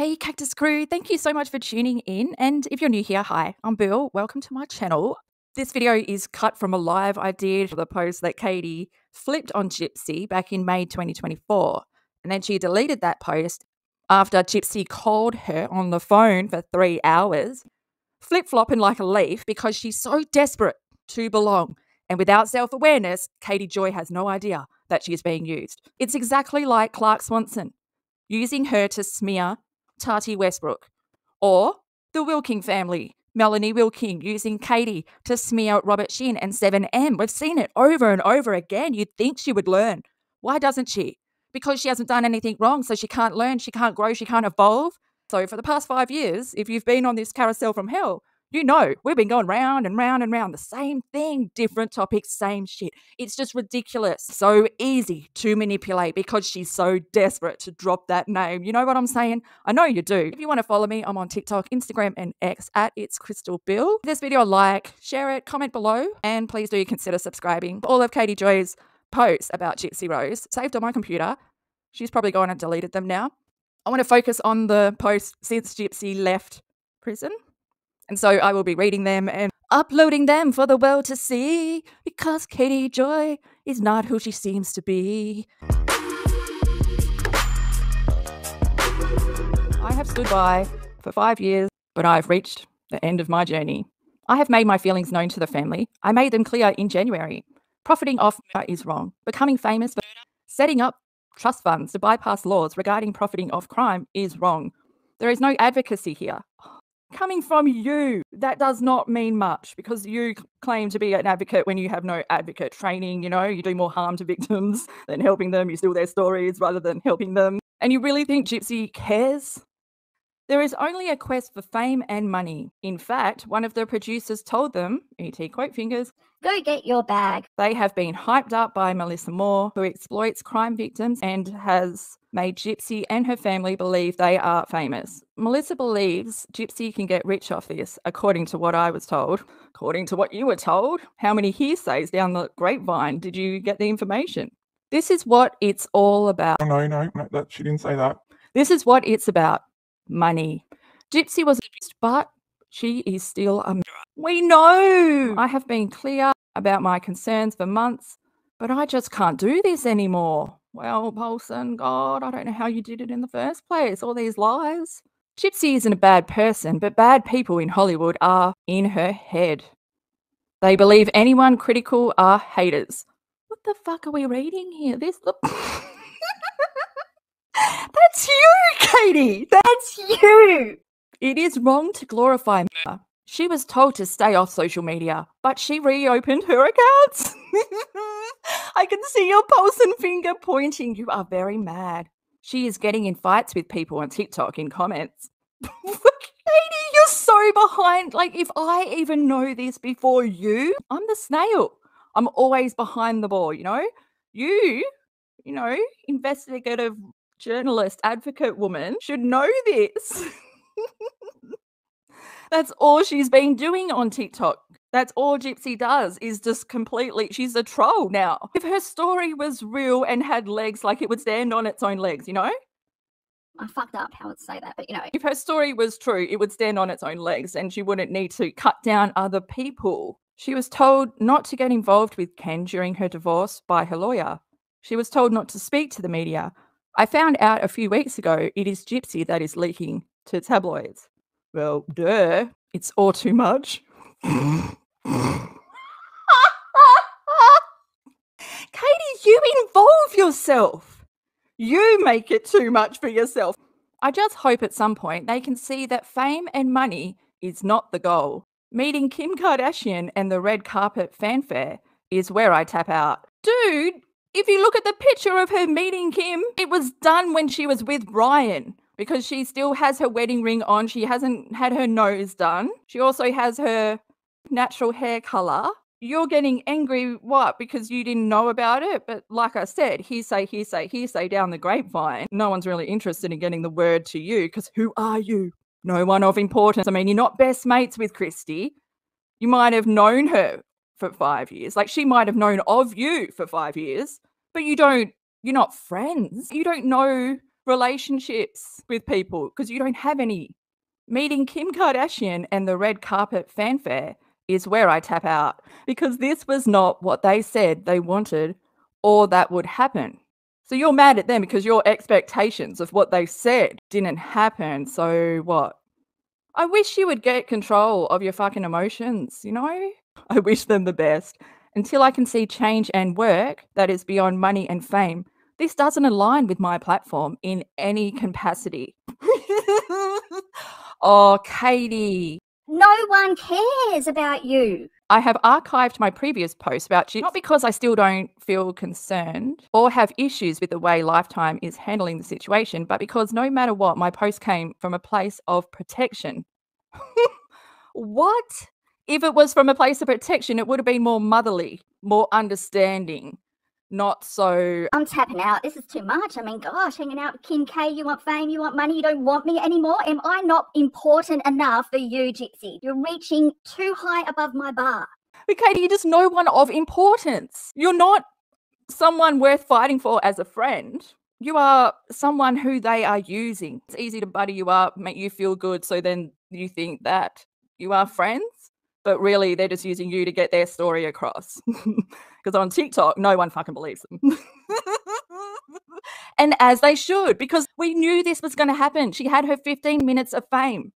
Hey Cactus crew, thank you so much for tuning in, and if you're new here, hi, I'm Bill, welcome to my channel. This video is cut from a live I did for the post that Katie flipped on Gypsy back in May 2024, and then she deleted that post after Gypsy called her on the phone for 3 hours, flip-flopping like a leaf because she's so desperate to belong. And without self-awareness, Katie Joy has no idea that she is being used. It's exactly like Clark Swanson, using her to smear Tati Westbrook, or the Wilking family, Melanie Wilking using Katie to smear Robert Shin and 7M. We've seen it over and over again. You'd think she would learn. Why doesn't she? Because she hasn't done anything wrong, so she can't learn, she can't grow, she can't evolve. So for the past 5 years, if you've been on this carousel from hell, you know we've been going round and round and round. The same thing, different topics, same shit. It's just ridiculous. So easy to manipulate because she's so desperate to drop that name. You know what I'm saying? I know you do. If you want to follow me, I'm on TikTok, Instagram, and X at It's Crystal Bill. This video, like, share it, comment below, and please do consider subscribing. All of Katie Joy's posts about Gypsy Rose saved on my computer. She's probably gone and deleted them now. I want to focus on the posts since Gypsy left prison. And so I will be reading them and uploading them for the world to see, because Katie Joy is not who she seems to be. I have stood by for 5 years, but I've reached the end of my journey. I have made my feelings known to the family. I made them clear in January. Profiting off murder is wrong. Becoming famous for setting up trust funds to bypass laws regarding profiting off crime is wrong. There is no advocacy here. Coming from you, that does not mean much, because you claim to be an advocate when you have no advocate training. You know, you do more harm to victims than helping them. You steal their stories rather than helping them. And you really think Gypsy cares? There is only a quest for fame and money. In fact, one of the producers told them, E.T. quote fingers, "Go get your bag." They have been hyped up by Melissa Moore, who exploits crime victims and has made Gypsy and her family believe they are famous. Melissa believes Gypsy can get rich off this, according to what I was told. According to what you were told, how many hearsays down the grapevine did you get the information? This is what it's all about. No, that she didn't say that. This is what it's about. Money. Gypsy was abused, but she is still a murderer. We know! I have been clear about my concerns for months, but I just can't do this anymore. Well, Paulson, God, I don't know how you did it in the first place, all these lies. Gypsy isn't a bad person, but bad people in Hollywood are in her head. They believe anyone critical are haters. What the fuck are we reading here? That's you, Katie! That's you! It is wrong to glorify murder. She was told to stay off social media, but she reopened her accounts. I can see your pulse and finger pointing. You are very mad. She is getting in fights with people on TikTok in comments. Katie, you're so behind. Like, if I even know this before you, I'm the snail. I'm always behind the ball, you know? You know, investigative journalist, advocate woman should know this. That's all she's been doing on TikTok. That's all Gypsy does, is just completely, she's a troll now. If her story was real and had legs, like, it would stand on its own legs, you know? I fucked up how to say that, but you know. If her story was true, it would stand on its own legs and she wouldn't need to cut down other people. She was told not to get involved with Ken during her divorce by her lawyer. She was told not to speak to the media. I found out a few weeks ago it is Gypsy that is leaking to tabloids. Well, duh, it's all too much. Katie, you involve yourself. You make it too much for yourself. I just hope at some point they can see that fame and money is not the goal. Meeting Kim Kardashian and the red carpet fanfare is where I tap out. Dude, if you look at the picture of her meeting Kim, it was done when she was with Brian, because she still has her wedding ring on. She hasn't had her nose done. She also has her natural hair color. You're getting angry, what, because you didn't know about it? But like I said, hearsay, hearsay, hearsay down the grapevine. No one's really interested in getting the word to you, because who are you? No one of importance. I mean, you're not best mates with Kristy. You might have known her for 5 years. Like, she might have known of you for 5 years, but you're not friends. You don't know relationships with people because you don't have any. Meeting Kim Kardashian and the red carpet fanfare is where I tap out because this was not what they said they wanted or that would happen. So you're mad at them because your expectations of what they said didn't happen. So what? I wish you would get control of your fucking emotions, you know? I wish them the best. Until I can see change and work that is beyond money and fame, this doesn't align with my platform in any capacity. Oh, Katie. No one cares about you. I have archived my previous post about you, not because I still don't feel concerned or have issues with the way Lifetime is handling the situation, but because no matter what, my post came from a place of protection. What? If it was from a place of protection, it would have been more motherly, more understanding, not so... I'm tapping out. This is too much. I mean, gosh, hanging out with Kim K, you want fame, you want money, you don't want me anymore. Am I not important enough for you, Gypsy? You're reaching too high above my bar. But Katie, you're just no one of importance. You're not someone worth fighting for as a friend. You are someone who they are using. It's easy to buddy you up, make you feel good, so then you think that you are friends, but really they're just using you to get their story across. Because on TikTok, no one fucking believes them. And as they should, because we knew this was going to happen. She had her 15 minutes of fame.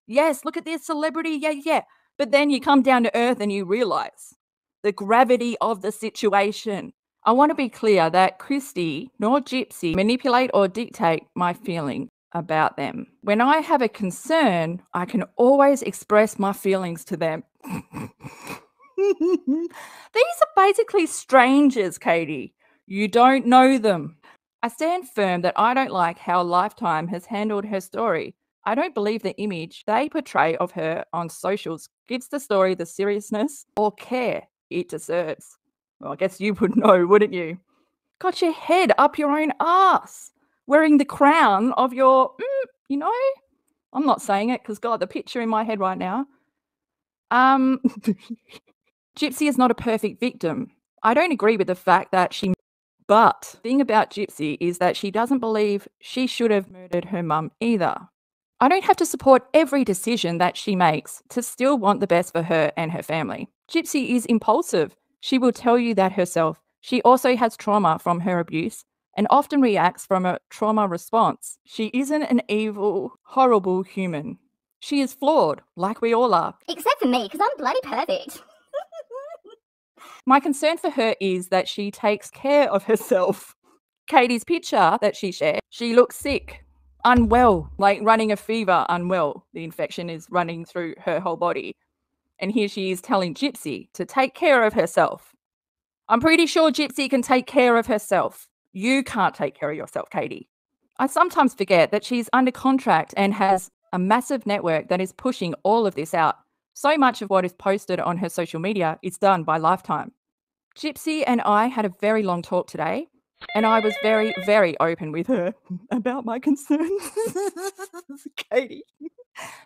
Yes, look at this celebrity. Yeah. But then you come down to earth and you realize the gravity of the situation. I want to be clear that Kristy nor Gypsy manipulate or dictate my feeling about them. When I have a concern, I can always express my feelings to them. These are basically strangers, Katie. You don't know them. I stand firm that I don't like how Lifetime has handled her story. I don't believe the image they portray of her on socials gives the story the seriousness or care it deserves. Well, I guess you would know, wouldn't you? Got your head up your own ass, wearing the crown of your, you know? I'm not saying it because, God, the picture in my head right now. Gypsy is not a perfect victim. I don't agree with the fact that she... But the thing about Gypsy is that she doesn't believe she should have murdered her mum either. I don't have to support every decision that she makes to still want the best for her and her family. Gypsy is impulsive. She will tell you that herself. She also has trauma from her abuse and often reacts from a trauma response. She isn't an evil, horrible human. She is flawed, like we all are. Except for me, because I'm bloody perfect. My concern for her is that she takes care of herself. Katie's picture that she shared, she looks sick, unwell, like running a fever, unwell. The infection is running through her whole body. And here she is telling Gypsy to take care of herself. I'm pretty sure Gypsy can take care of herself. You can't take care of yourself, Katie. I sometimes forget that she's under contract and has a massive network that is pushing all of this out. So much of what is posted on her social media is done by Lifetime. Gypsy and I had a very long talk today, and I was very, very open with her about my concerns. Katie,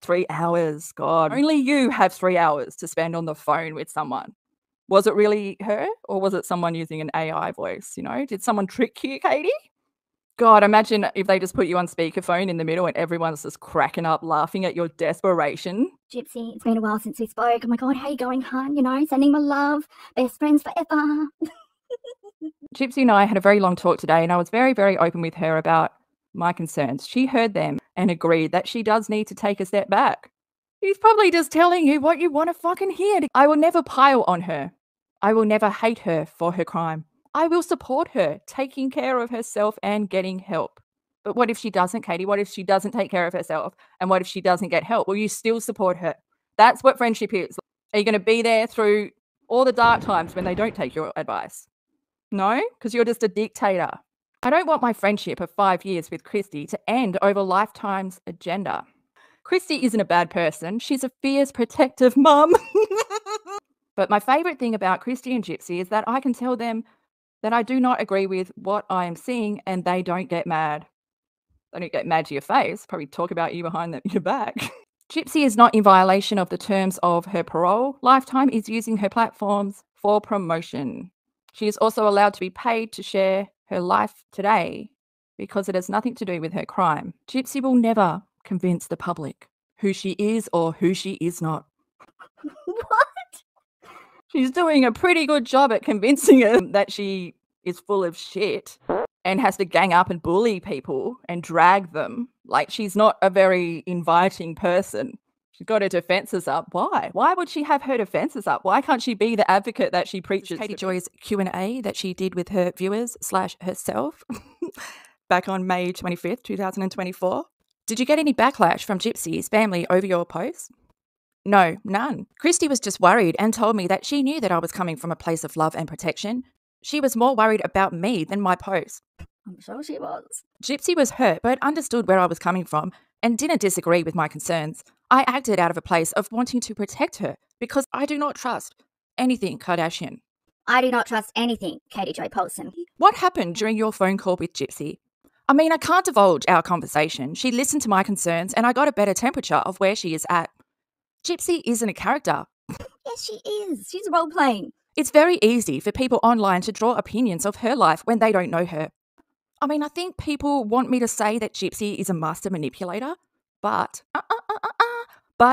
3 hours, God. Only you have 3 hours to spend on the phone with someone. Was it really her, or was it someone using an AI voice, you know? Did someone trick you, Katie? God, imagine if they just put you on speakerphone in the middle and everyone's just cracking up, laughing at your desperation. Gypsy, it's been a while since we spoke. Oh my God, how you going, hun? You know, sending my love. Best friends forever. Gypsy and I had a very long talk today, and I was very, very open with her about my concerns. She heard them and agreed that she does need to take a step back. He's probably just telling you what you want to fucking hear. I will never pile on her. I will never hate her for her crime. I will support her taking care of herself and getting help. But what if she doesn't, Katie? What if she doesn't take care of herself? And what if she doesn't get help? Will you still support her? That's what friendship is. Are you going to be there through all the dark times when they don't take your advice? No, because you're just a dictator. I don't want my friendship of 5 years with Kristy to end over Lifetime's agenda. Kristy isn't a bad person. She's a fierce, protective mum. But my favourite thing about Kristy and Gypsy is that I can tell them that I do not agree with what I am seeing and they don't get mad. They don't get mad to your face, probably talk about you behind your back. Gypsy is not in violation of the terms of her parole. Lifetime is using her platforms for promotion. She is also allowed to be paid to share her life today because it has nothing to do with her crime. Gypsy will never convince the public who she is or who she is not. What? She's doing a pretty good job at convincing them that she is full of shit and has to gang up and bully people and drag them. Like, she's not a very inviting person. She's got her defences up. Why? Why would she have her defences up? Why can't she be the advocate that she preaches? Katie Joy's Q&A that she did with her viewers / herself back on May 25th, 2024. Did you get any backlash from Gypsy's family over your post? No, none. Kristy was just worried and told me that she knew that I was coming from a place of love and protection. She was more worried about me than my post. I'm sure she was. Gypsy was hurt but understood where I was coming from and didn't disagree with my concerns. I acted out of a place of wanting to protect her because I do not trust anything Kardashian. I do not trust anything, Katie Joy Polson. What happened during your phone call with Gypsy? I mean, I can't divulge our conversation. She listened to my concerns and I got a better temperature of where she is at. Gypsy isn't a character. Yes, she is. She's role-playing. It's very easy for people online to draw opinions of her life when they don't know her. I mean, I think people want me to say that Gypsy is a master manipulator, but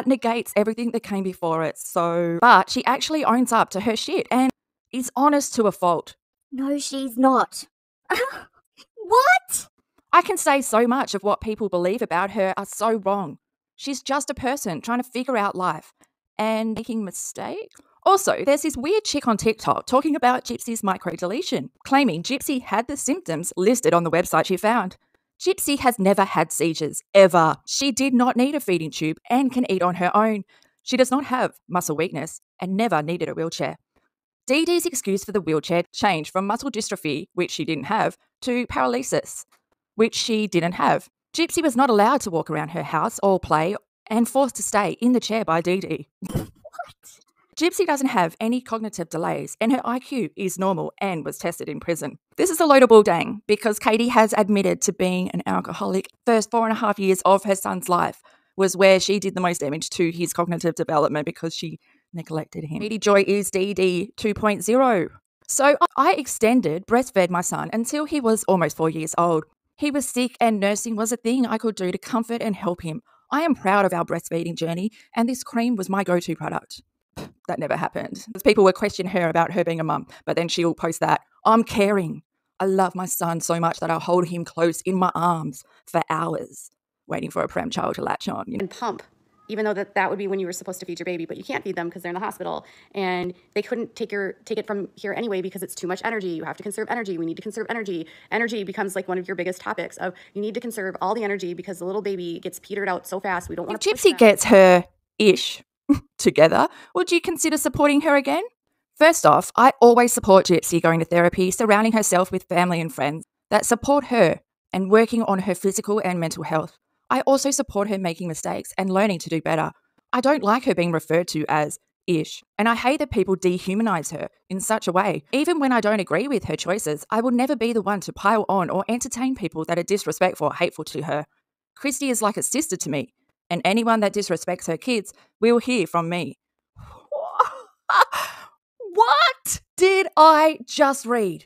negates everything that came before it. But she actually owns up to her shit and is honest to a fault. No, she's not. What? I can say so much of what people believe about her are so wrong. She's just a person trying to figure out life and making mistakes. Also, there's this weird chick on TikTok talking about Gypsy's microdeletion, claiming Gypsy had the symptoms listed on the website she found. Gypsy has never had seizures, ever. She did not need a feeding tube and can eat on her own. She does not have muscle weakness and never needed a wheelchair. Dee Dee's excuse for the wheelchair changed from muscle dystrophy, which she didn't have, to paralysis, which she didn't have. Gypsy was not allowed to walk around her house or play and forced to stay in the chair by Dee Dee. What? Gypsy doesn't have any cognitive delays and her IQ is normal and was tested in prison. This is a load of bull dang because Katie has admitted to being an alcoholic. First 4.5 years of her son's life was where she did the most damage to his cognitive development because she neglected him. Katie Joy is Dee Dee 2.0. So I extended breastfed my son until he was almost 4 years old. He was sick and nursing was a thing I could do to comfort and help him. I am proud of our breastfeeding journey and this cream was my go-to product. That never happened. People would question her about her being a mum, but then she'll post that, I'm caring. I love my son so much that I'll hold him close in my arms for hours, waiting for a pram child to latch on. And pump, even though that would be when you were supposed to feed your baby, but you can't feed them because they're in the hospital. And they couldn't take it from here anyway because it's too much energy. You have to conserve energy. We need to conserve energy. Energy becomes like one of your biggest topics of you need to conserve all the energy because the little baby gets petered out so fast. We don't want to. If Gypsy gets her ish together, would you consider supporting her again? First off, I always support Gypsy going to therapy, surrounding herself with family and friends that support her and working on her physical and mental health. I also support her making mistakes and learning to do better. I don't like her being referred to as ish, and I hate that people dehumanize her in such a way. Even when I don't agree with her choices, I will never be the one to pile on or entertain people that are disrespectful or hateful to her. Kristy is like a sister to me, and anyone that disrespects her kids will hear from me. What did I just read?